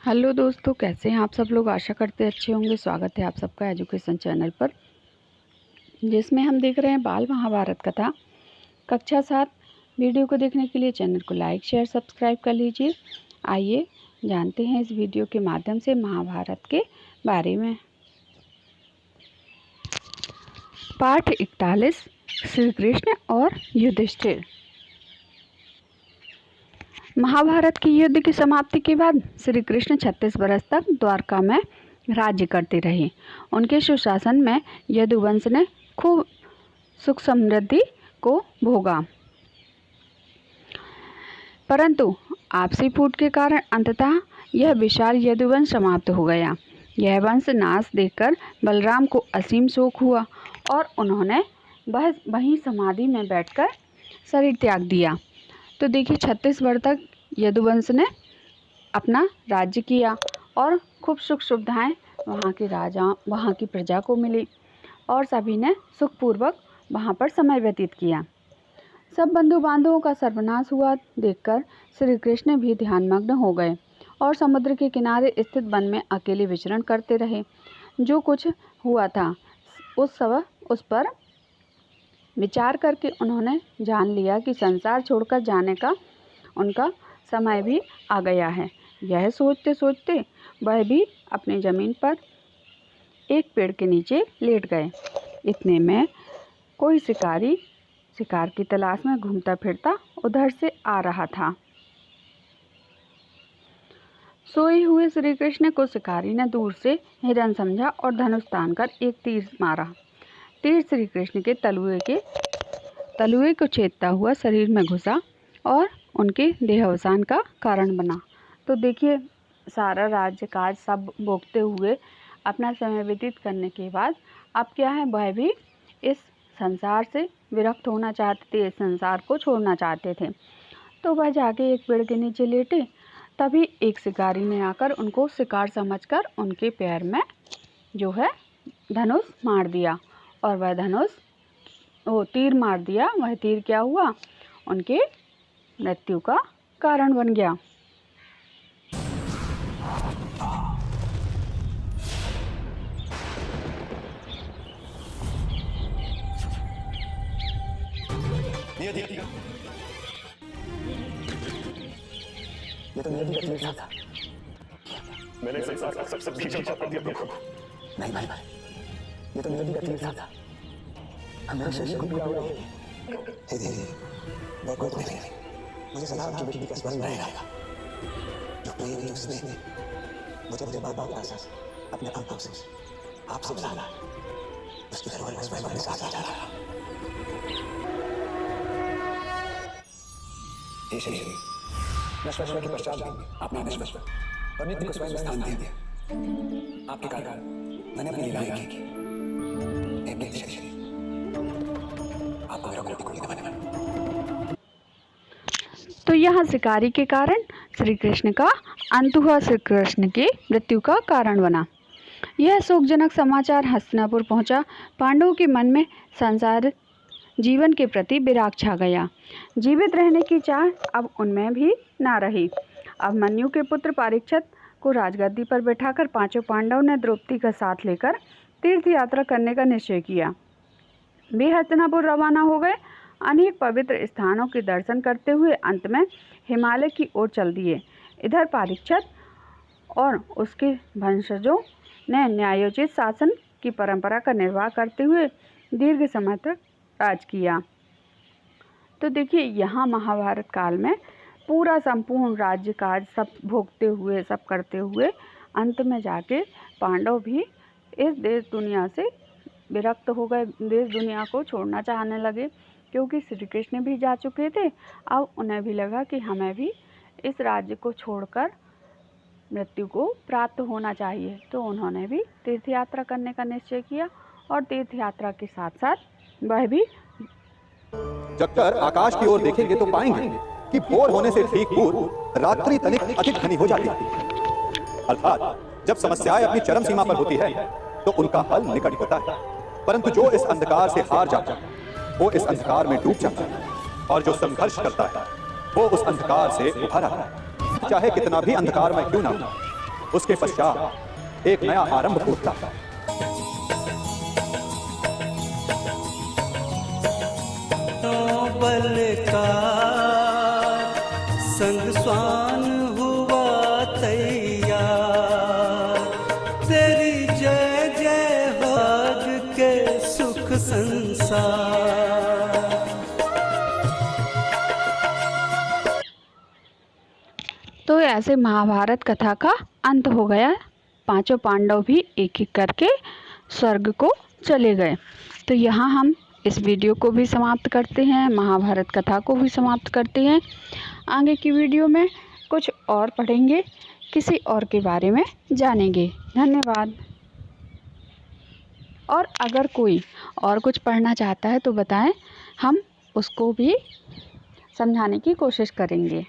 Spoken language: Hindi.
हेलो दोस्तों, कैसे हैं आप सब लोग। आशा करते हैं अच्छे होंगे। स्वागत है आप सबका एजुकेशन चैनल पर, जिसमें हम देख रहे हैं बाल महाभारत कथा कक्षा 7। वीडियो को देखने के लिए चैनल को लाइक शेयर सब्सक्राइब कर लीजिए। आइए जानते हैं इस वीडियो के माध्यम से महाभारत के बारे में। पाठ 41 श्री कृष्ण और युधिष्ठिर। महाभारत की युद्ध की समाप्ति के बाद श्री कृष्ण 36 वर्ष तक द्वारका में राज्य करते रहे। उनके सुशासन में यदुवंश ने खूब सुख समृद्धि को भोगा, परंतु आपसी फूट के कारण अंततः यह विशाल यदुवंश समाप्त हो गया। यह वंश नाश देखकर बलराम को असीम शोक हुआ और उन्होंने वहीं समाधि में बैठकर शरीर त्याग दिया। तो देखिए 36 वर्ष तक यदुवंश ने अपना राज्य किया और खूब सुख सुविधाएं वहाँ की प्रजा को मिली और सभी ने सुखपूर्वक वहाँ पर समय व्यतीत किया। सब बंधु बांधवों का सर्वनाश हुआ देखकर श्री कृष्ण भी ध्यानमग्न हो गए और समुद्र के किनारे स्थित वन में अकेले विचरण करते रहे। जो कुछ हुआ था उस पर विचार करके उन्होंने जान लिया कि संसार छोड़कर जाने का उनका समय भी आ गया है। यह सोचते सोचते वह भी अपनी ज़मीन पर एक पेड़ के नीचे लेट गए। इतने में कोई शिकारी शिकार की तलाश में घूमता फिरता उधर से आ रहा था। सोए हुए श्री कृष्ण को शिकारी ने दूर से हिरन समझा और धनुष तानकर एक तीर मारा। तीर श्री कृष्ण के तलुए को छेदता हुआ शरीर में घुसा और उनके देहावसान का कारण बना। तो देखिए सारा राज्य काज सब भोगते हुए अपना समय व्यतीत करने के बाद अब क्या है, वह भी इस संसार से विरक्त होना चाहते थे, इस संसार को छोड़ना चाहते थे। तो वह जाके एक पेड़ के नीचे लेटे। तभी एक शिकारी ने आकर उनको शिकार समझकर उनके पैर में जो है धनुष मार दिया और वह तीर मार दिया। वह तीर क्या हुआ, उनके मृत्यु का कारण बन गया। ये तो नियति का तीर था। मैंने संसार का सब भीषण पाप कर दिया प्रभु। नहीं भाई, ये तो नियति का तीर था। हम मेरे शरीर को पूरा हुआ। हे देवी, मैं कोई नहीं, मुझे सदा आपकी बेटी का स्मरण रहेगा। जो प्रेम जो स्नेह मुझे बाबा का एहसास अपने आंखों से आपसे मिला, उसकी धरोहर को मैं अपने साथ जा रहा। हे शरीर, नश्वर के पश्चात आपने नश्वर और नित्य को स्वयं स्थान दे दिया। आपके कारण मैंने अपनी लीलाएं की। हे नित्य शरीर, आपको मेरा कोटि कोटि नमन। तो यहाँ शिकारी के कारण श्री कृष्ण का अंत हुआ, श्री कृष्ण की मृत्यु का कारण बना। यह शोकजनक समाचार हस्तिनापुर पहुँचा। पांडवों के मन में संसार जीवन के प्रति विराग छा गया। जीवित रहने की चाह अब उनमें भी ना रही। अब मन्यु के पुत्र परीक्षित को राजगद्दी पर बैठाकर पांचों पांडव ने द्रौपदी का साथ लेकर तीर्थ यात्रा करने का निश्चय किया। वे हस्तिनापुर रवाना हो गए। अनेक पवित्र स्थानों के दर्शन करते हुए अंत में हिमालय की ओर चल दिए। इधर परीक्षित और उसके वंशजों ने न्यायोचित शासन की परंपरा का निर्वाह करते हुए दीर्घ समय तक राज किया। तो देखिए यहाँ महाभारत काल में पूरा संपूर्ण राज्य काज सब भोगते हुए सब करते हुए अंत में जाके पांडव भी इस देश दुनिया से विरक्त हो गए, देश दुनिया को छोड़ना चाहने लगे, क्योंकि श्री कृष्ण भी जा चुके थे। अब उन्हें भी लगा कि हमें भी इस राज्य को छोड़कर मृत्यु को प्राप्त होना चाहिए। तो उन्होंने भी तीर्थ यात्रा करने का निश्चय किया और तीर्थ यात्रा के साथ साथ वह भी जब कर आकाश की ओर देखेंगे तो पाएंगे कि भोर होने से ठीक पूर्व रात्रि तनिक अधिक घनी हो जाती है। अर्थात जब समस्याएं अपनी चरम सीमा पर होती है तो उनका हल निकट होता है, परंतु जो इस अंधकार से हार जाता है वो इस अंधकार में डूब जाता है और जो संघर्ष करता है वो उस अंधकार से उभर आता है। चाहे कितना भी अंधकार में क्यों ना हो, उसके पश्चात एक नया आरंभ फूटता। बल का संग स्वान हुआ तैयार, तेरी जय जय हो भाग के सुख संसार। तो ऐसे महाभारत कथा का अंत हो गया। पांचों पांडव भी एक एक करके स्वर्ग को चले गए। तो यहाँ हम इस वीडियो को भी समाप्त करते हैं, महाभारत कथा को भी समाप्त करते हैं। आगे की वीडियो में कुछ और पढ़ेंगे, किसी और के बारे में जानेंगे। धन्यवाद। और अगर कोई और कुछ पढ़ना चाहता है तो बताएं, हम उसको भी समझाने की कोशिश करेंगे।